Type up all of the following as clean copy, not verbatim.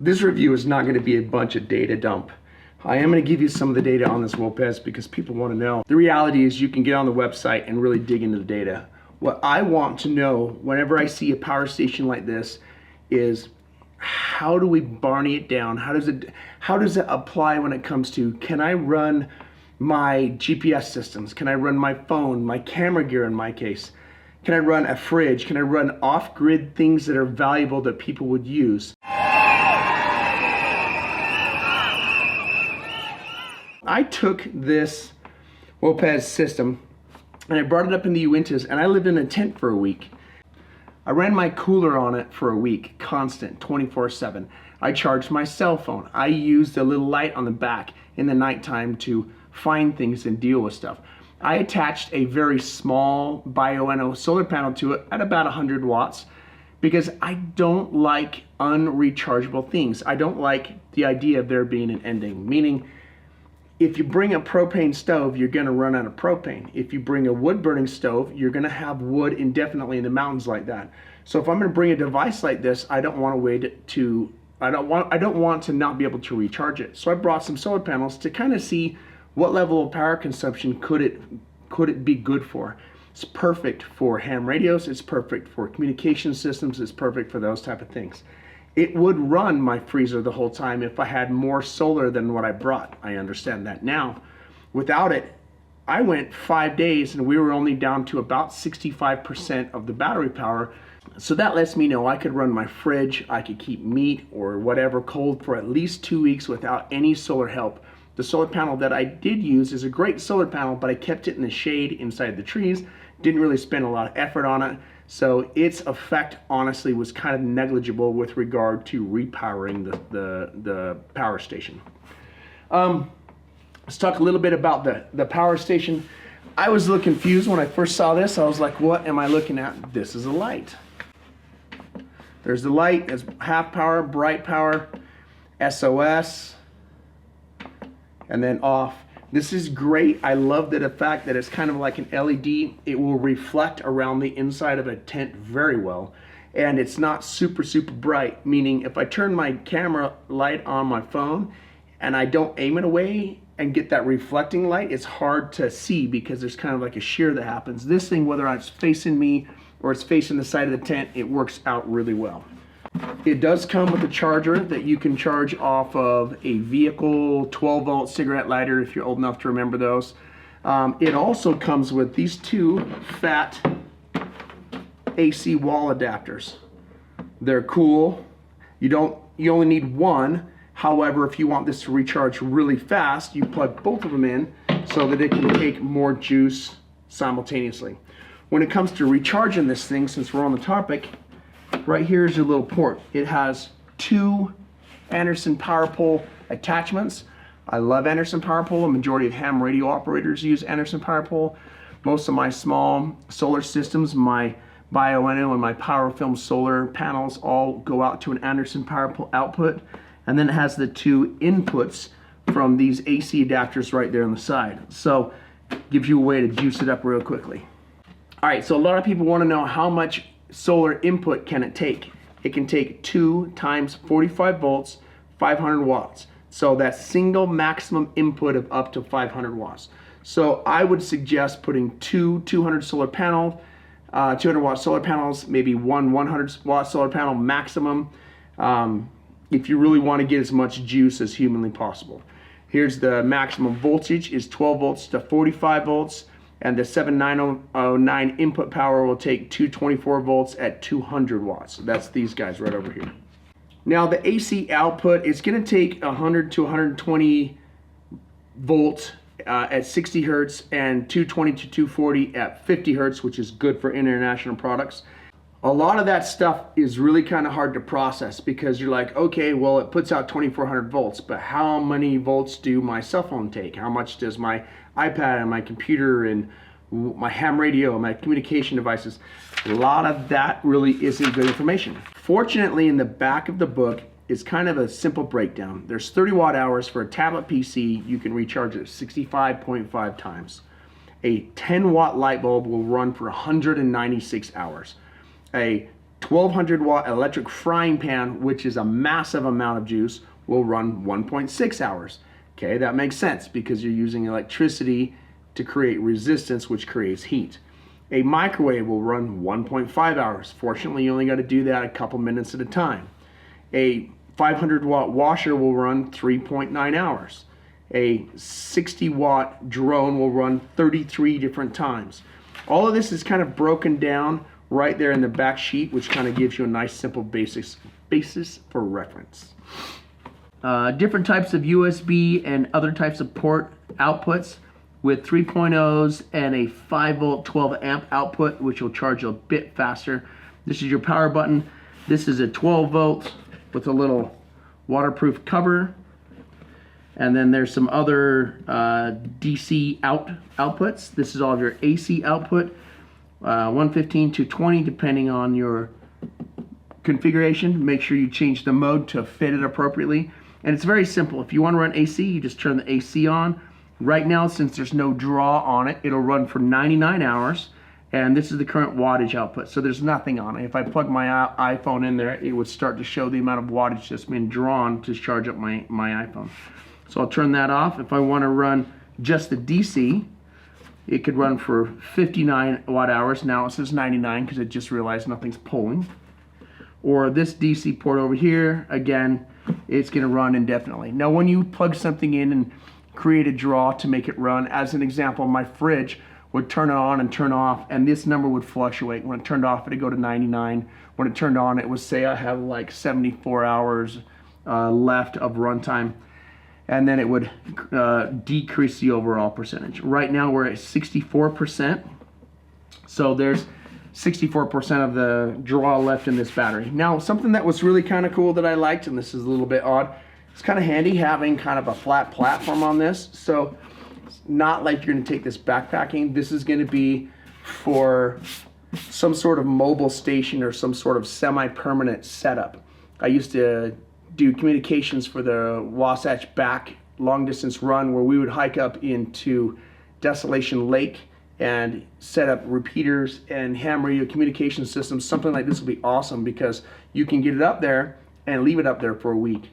This review is not going to be a bunch of data dump. I am going to give you some of the data on this Oupes because people want to know. The reality is you can get on the website and really dig into the data. What I want to know whenever I see a power station like this is, how do we Barney it down? How does it apply when it comes to, can I run my GPS systems? Can I run my phone, my camera gear in my case? Can I run a fridge? Can I run off-grid things that are valuable that people would use? I took this Oupes system and I brought it up in the Uintas, and I lived in a tent for a week. I ran my cooler on it for a week, constant, 24/7. I charged my cell phone. I used a little light on the back in the nighttime to find things and deal with stuff. I attached a very small Bioenno solar panel to it at about 100 watts because I don't like unrechargeable things. I don't like the idea of there being an ending, meaning if you bring a propane stove, you're going to run out of propane. If you bring a wood burning stove, you're going to have wood indefinitely in the mountains like that. So if I'm going to bring a device like this, I don't want to not be able to recharge it. So I brought some solar panels to kind of see what level of power consumption could it be good for. It's perfect for ham radios, it's perfect for communication systems, it's perfect for those type of things. It would run my freezer the whole time if I had more solar than what I brought. I understand that now. Without it, I went 5 days and we were only down to about 65% of the battery power. So that lets me know I could run my fridge, I could keep meat or whatever cold for at least 2 weeks without any solar help. The solar panel that I did use is a great solar panel, but I kept it in the shade inside the trees. Didn't really spend a lot of effort on it. So its effect honestly was kind of negligible with regard to repowering the power station. Let's talk a little bit about the power station. I was a little confused when I first saw this. I was like, what am I looking at? This is a light. There's the light, it's half power, bright power, SOS, and then off. This is great. I love the fact that it's kind of like an LED. It will reflect around the inside of a tent very well. And it's not super bright, meaning if I turn my camera light on my phone and I don't aim it away and get that reflecting light, it's hard to see because there's kind of like a shear that happens. This thing, whether it's facing me or it's facing the side of the tent, it works out really well. It does come with a charger that you can charge off of a vehicle 12-volt cigarette lighter if you're old enough to remember those. It also comes with these two fat AC wall adapters. They're cool. You only need one. However, if you want this to recharge really fast, you plug both of them in so that it can take more juice simultaneously. When it comes to recharging this thing, since we're on the topic, right here is your little port. It has two Anderson power pole attachments. I love Anderson power pole. A majority of ham radio operators use Anderson power pole. Most of my small solar systems, my Bioenno and my Power Film solar panels all go out to an Anderson power pole output. And then it has the two inputs from these AC adapters right there on the side. So gives you a way to juice it up real quickly. All right, so a lot of people want to know how much solar input can it take. It can take 2 times 45 volts, 500 watts. So that's single maximum input of up to 500 watts. So I would suggest putting two 200 solar panels, 200 watt solar panels, maybe one 100 watt solar panel maximum, if you really want to get as much juice as humanly possible. Here's the maximum voltage is 12 volts to 45 volts. And the 7909 input power will take 224 volts at 200 watts. That's these guys right over here. Now the AC output is going to take 100 to 120 volts at 60 hertz and 220 to 240 at 50 hertz, which is good for international products. A lot of that stuff is really kind of hard to process because you're like, okay, well, it puts out 2400 volts, but how many volts do my cell phone take? How much does my iPad and my computer and my ham radio and my communication devices? A lot of that really isn't good information. Fortunately, in the back of the book is kind of a simple breakdown. There's 30 watt hours for a tablet PC. You can recharge it 65.5 times. A 10 watt light bulb will run for 196 hours. A 1200 watt electric frying pan, which is a massive amount of juice, will run 1.6 hours. Okay, that makes sense because you're using electricity to create resistance, which creates heat. A microwave will run 1.5 hours. Fortunately, you only got to do that a couple minutes at a time. A 500 watt washer will run 3.9 hours. A 60 watt drone will run 33 different times. All of this is kind of broken down right there in the back sheet, which kind of gives you a nice simple basis for reference. Different types of USB and other types of port outputs with 3.0s and a 5 volt 12 amp output, which will charge a bit faster. This is your power button. This is a 12 volt with a little waterproof cover. And then there's some other DC outputs. This is all of your AC output, 115 to 20 depending on your configuration. Make sure you change the mode to fit it appropriately. And it's very simple. If you want to run AC, you just turn the AC on. Right now, since there's no draw on it, it'll run for 99 hours. And this is the current wattage output. So there's nothing on it. If I plug my iPhone in there, it would start to show the amount of wattage that's been drawn to charge up my iPhone. So I'll turn that off. If I want to run just the DC, it could run for 59 watt hours. Now it says 99 because it just realized nothing's pulling. Or this DC port over here, again, it's going to run indefinitely. Now when you plug something in and create a draw to make it run, as an example, my fridge would turn it on and turn off, and this number would fluctuate. When it turned off, it'd go to 99. When it turned on, it would say I have like 74 hours left of runtime. And then it would decrease the overall percentage. Right now we're at 64%. So there's 64% of the draw left in this battery. Now something that was really kind of cool that I liked, and this is a little bit odd, it's kind of handy having kind of a flat platform on this. So it's not like you're gonna take this backpacking. This is gonna be for some sort of mobile station or some sort of semi-permanent setup. I used to do communications for the Wasatch Back long distance run where we would hike up into Desolation Lake and set up repeaters and ham radio communication systems. Something like this will be awesome because you can get it up there and leave it up there for a week.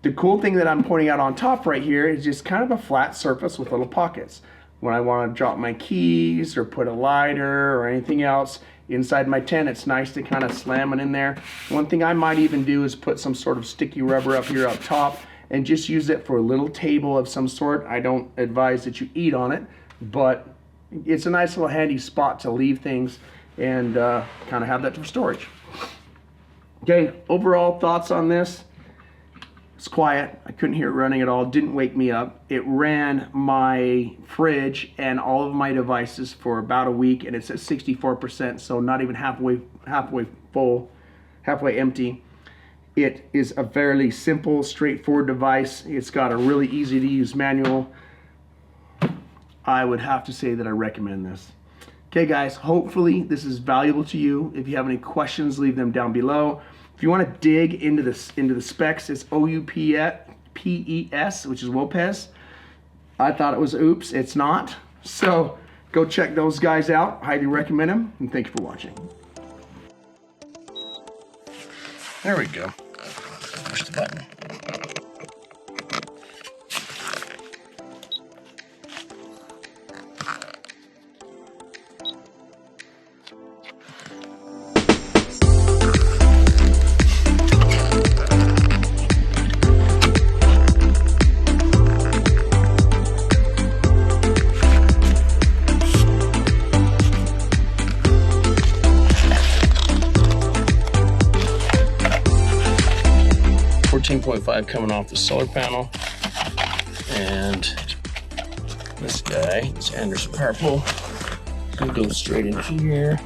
The cool thing that I'm pointing out on top right here is just kind of a flat surface with little pockets. When I want to drop my keys or put a lighter or anything else inside my tent, it's nice to kind of slam it in there. One thing I might even do is put some sort of sticky rubber up here up top and just use it for a little table of some sort. I don't advise that you eat on it, but it's a nice little handy spot to leave things and kind of have that for storage. Okay, overall thoughts on this. It's quiet. I couldn't hear it running at all. Didn't wake me up. It ran my fridge and all of my devices for about a week, and it's at 64%, so not even halfway full, halfway empty. It is a fairly simple, straightforward device. It's got a really easy to use manual. I would have to say that I recommend this. Okay guys, hopefully this is valuable to you. If you have any questions, leave them down below. If you want to dig into the specs, it's OUPES, which is Oupes. I thought it was Oupes. It's not. So go check those guys out. Highly recommend them. And thank you for watching. There we go. Push the button. .5 coming off the solar panel, and this guy is Anderson power pole. Gonna go straight in here.